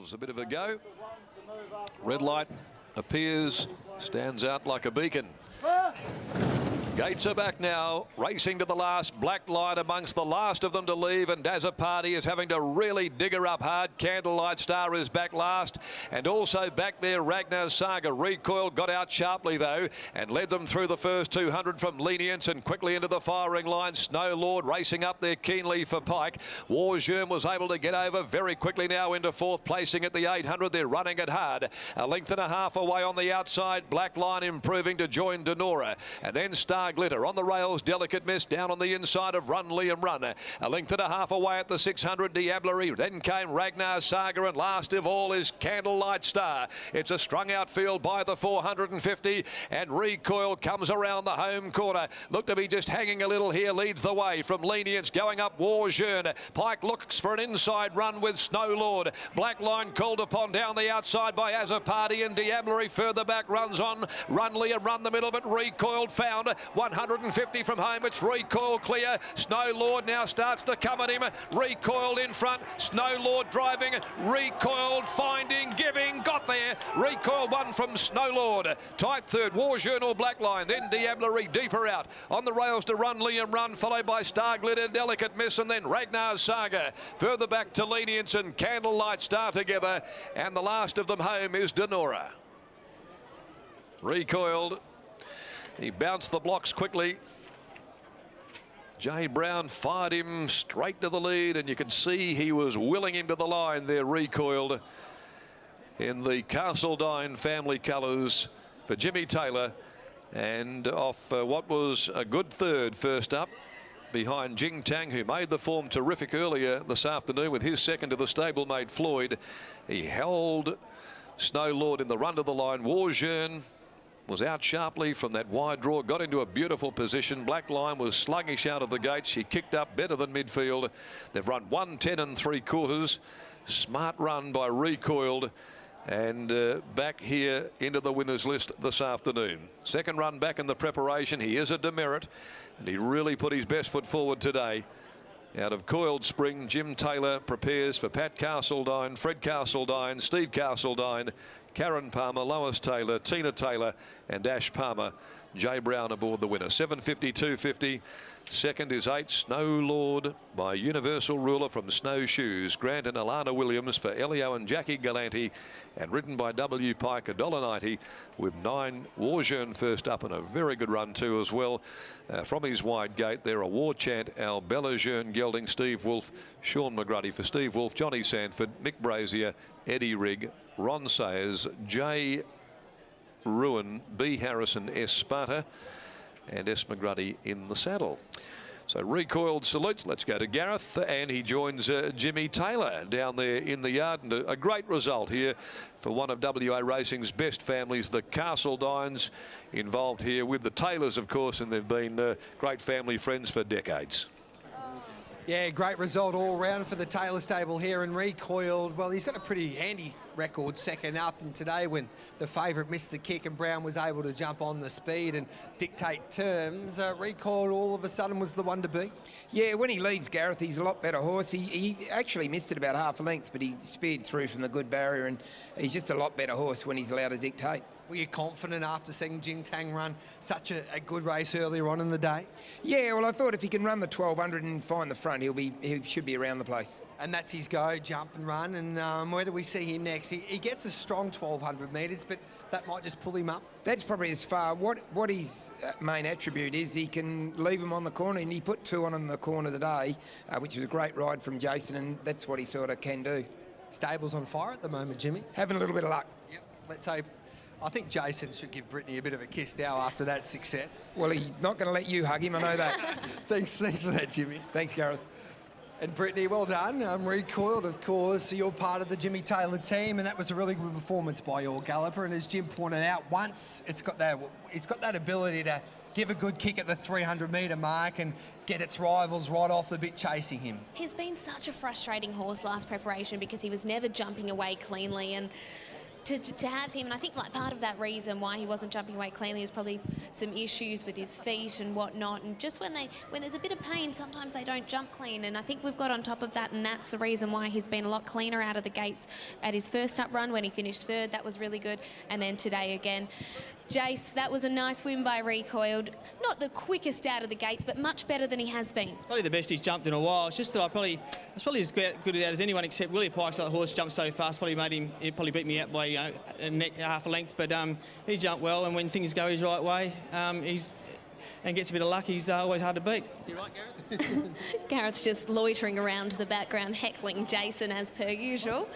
themselves a bit of a go. Red light appears, stands out like a beacon. Gates are back now, racing to the last. Black line amongst the last of them to leave, and Dazza Party is having to really dig her up hard. Candlelight Star is back last, and also back there Ragnar's Saga. Recoil got out sharply though and led them through the first 200 from Lenience and quickly into the firing line. Snow Lord racing up there keenly for Pike. Warjeune was able to get over very quickly now into fourth, placing at the 800. They're running it hard. A length and a half away on the outside. Black line improving to join Denora, and then Star Glitter on the rails. Delicate Miss down on the inside of Run Liam Run. A length and a half away at the 600. Diablerie. Then came Ragnar's Saga, and last of all is Candlelight Star. It's a strung out field by the 450, and Recoil comes around the home corner. Look to be just hanging a little here. Leads the way from Lenience going up Warjeune. Pike looks for an inside run with Snow Lord. Black line called upon down the outside by Azzaparty, and Diablerie further back runs on. Run Liam Run the middle, but Recoiled found 150 from home. It's Recoil clear. Snow Lord now starts to come at him. Recoiled in front. Snow Lord driving. Recoiled, finding, giving, got there. Recoil won from Snow Lord. Tight third, Warjeune or Black Line. Then Diablerie deeper out. On the rails to Run Liam Run, followed by Star Glitter, Delicate Miss, and then Ragnar's Saga. Further back to Lenience and Candlelight Star together. And the last of them home is Denora. Recoiled. He bounced the blocks quickly. Jay Brown fired him straight to the lead, and you can see he was willing him to the line there. Recoiled in the Castledine family colours for Jimmy Taylor, and off what was a good third first up behind Jing Tang, who made the form terrific earlier this afternoon with his second to the stablemate Floyd. He held Snow Lord in the run to the line. Warjeune was out sharply from that wide draw, got into a beautiful position. Black Line was sluggish out of the gates. She kicked up better than midfield. They've run 1:10 3/4. Smart run by Recoiled, and back here into the winners list this afternoon. Second run back in the preparation. He is a demerit, and he really put his best foot forward today. Out of Coiled Spring, Jim Taylor prepares for Pat Castledine, Fred Castledine, Steve Castledine, Karen Palmer, Lois Taylor, Tina Taylor, and Ash Palmer. Jay Brown aboard the winner. 7:52.50. Second is 8 Snow Lord by Universal Ruler from Snowshoes. Grant and Alana Williams for Elio and Jackie Galanti, and ridden by W. Pike, $1.90, with 9 Warjeune first up, and a very good run too as well. From his wide gate there, a war chant, Al Bellajeune gelding, Steve Wolfe, Sean McGruddy for Steve Wolfe, Johnny Sanford, Mick Brazier, Eddie Rigg, Ron Sayers, J. Ruin, B. Harrison, S. Sparta, and S. McGruddy in the saddle. So Recoiled salutes. Let's go to Gareth, and he joins Jimmy Taylor down there in the yard, and a great result here for one of WA Racing's best families, the Castledines, involved here with the Taylors, of course, and they've been great family friends for decades. Yeah, great result all round for the Taylor stable here, and Recoiled, well, he's got a pretty handy record second up, and today when the favourite missed the kick and Brown was able to jump on the speed and dictate terms, Recoiled all of a sudden was the one to beat. Yeah, when he leads, Gareth, he's a lot better horse. He actually missed it about half a length, but he speared through from the good barrier, and he's just a lot better horse when he's allowed to dictate. Were you confident after seeing Jing Tang run such a good race earlier on in the day? Yeah, well, I thought if he can run the 1200 and find the front, he should be around the place. And that's his go, jump and run. And where do we see him next? He gets a strong 1200 metres, but that might just pull him up. That's probably as far. What his main attribute is, he can leave him on the corner, and he put 2 on in the corner today, which was a great ride from Jason, and that's what he sort of can do. Stable's on fire at the moment, Jimmy. Having a little bit of luck. Yep, let's hope. I think Jason should give Brittany a bit of a kiss now after that success. Well, he's not going to let you hug him, I know that. Thanks for that, Jimmy. Thanks, Gareth. And Brittany, well done. Recoiled, of course. You're part of the Jimmy Taylor team, and that was a really good performance by your galloper. And as Jim pointed out, once it's got that ability to give a good kick at the 300-metre mark and get its rivals right off the bit chasing him. He's been such a frustrating horse last preparation because he was never jumping away cleanly, and to have him, and I think like part of that reason why he wasn't jumping away cleanly is probably some issues with his feet and whatnot, and just when there's a bit of pain, sometimes they don't jump clean, and I think we've got on top of that, and that's the reason why he's been a lot cleaner out of the gates at his first up run when he finished third. That was really good, and then today again. Jace, that was a nice win by Recoiled. Not the quickest out of the gates, but much better than he has been. Probably the best he's jumped in a while. It's just that I was probably as good at that as anyone, except Willie Pike's like horse jumped so fast. He probably beat me out by half a length. But he jumped well, and when things go his right way, and gets a bit of luck, he's always hard to beat. You right, Gareth? Gareth's just loitering around the background, heckling Jason as per usual.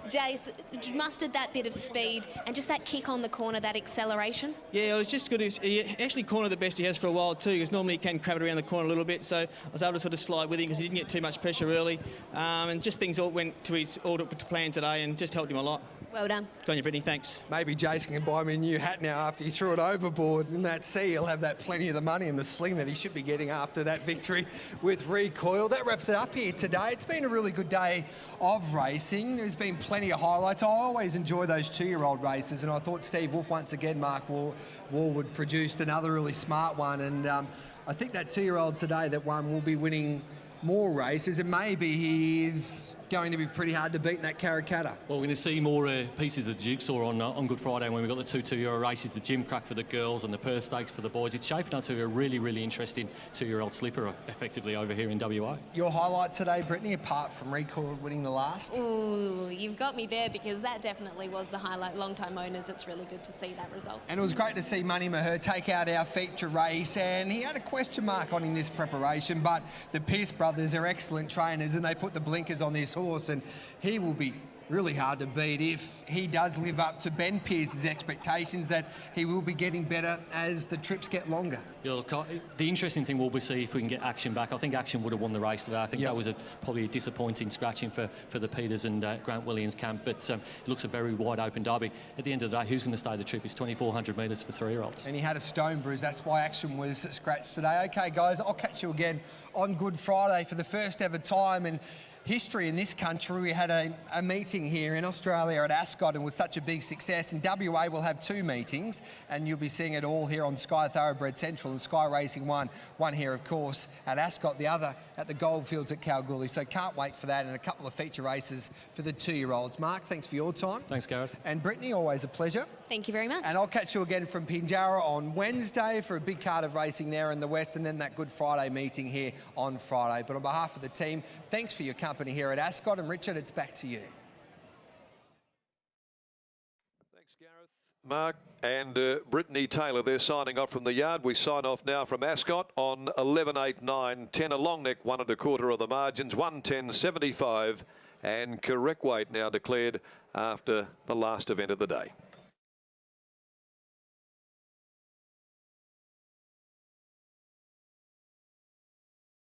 Jace mustered that bit of speed and just that kick on the corner, that acceleration. Yeah, it was just good. He actually cornered the best he has for a while too, because normally he can crab it around the corner a little bit. So I was able to sort of slide with him because he didn't get too much pressure early, and just things all went to his plan today and just helped him a lot. Well done. Go on you, Brittany, thanks. Maybe Jason can buy me a new hat now after he threw it overboard in that sea. He'll have that plenty of the money and the sling that he should be getting after that victory with Recoil. That wraps it up here today. It's been a really good day of racing. There's been plenty of highlights. I always enjoy those 2-year-old races, and I thought Steve Wolf, once again, Mark Warwood produced another really smart one, and I think that 2-year-old today that won will be winning more races, and maybe he is going to be pretty hard to beat in that Karrakatta. Well, we're going to see more pieces of the jigsaw on Good Friday when we've got the two 2-year-old races, the Gym Crack for the girls and the Perth Stakes for the boys. It's shaping up to be a really, really interesting 2-year-old slipper effectively over here in WA. Your highlight today, Brittany, apart from Recoil winning the last? Ooh, you've got me there, because that definitely was the highlight. Long-time owners, it's really good to see that result. And it was great to see Money Maher take out our feature race, and he had a question mark on in this preparation, but the Pearce brothers are excellent trainers, and they put the blinkers on this horse, and he will be really hard to beat if he does live up to Ben Pearce's expectations that he will be getting better as the trips get longer. Yeah, look, the interesting thing will be see if we can get Action back. I think Action would have won the race today. I think that was probably a disappointing scratching for the Peters and Grant Williams camp, but it looks a very wide open derby. At the end of the day, who's going to stay the trip? It's 2,400 metres for 3-year-olds. And he had a stone bruise. That's why Action was scratched today. Okay, guys, I'll catch you again on Good Friday for the first ever time in history in this country. We had a meeting here in Australia at Ascot, and was such a big success. In WA we'll have 2 meetings, and you'll be seeing it all here on Sky Thoroughbred Central and Sky Racing 1. One here, of course, at Ascot, the other at the Goldfields at Kalgoorlie. So can't wait for that, and a couple of feature races for the 2-year-olds. Mark, thanks for your time. Thanks, Gareth. And Brittany, always a pleasure. Thank you very much. And I'll catch you again from Pinjarra on Wednesday for a big card of racing there in the West, and then that Good Friday meeting here on Friday. But on behalf of the team, thanks for your company here at Ascot, and Richard, it's back to you. Thanks, Gareth, Mark and Brittany Taylor. They're signing off from the yard. We sign off now from Ascot on 11.8.9.10. A long neck, 1 1/4 of the margins, 1:10.75, and correct weight now declared after the last event of the day.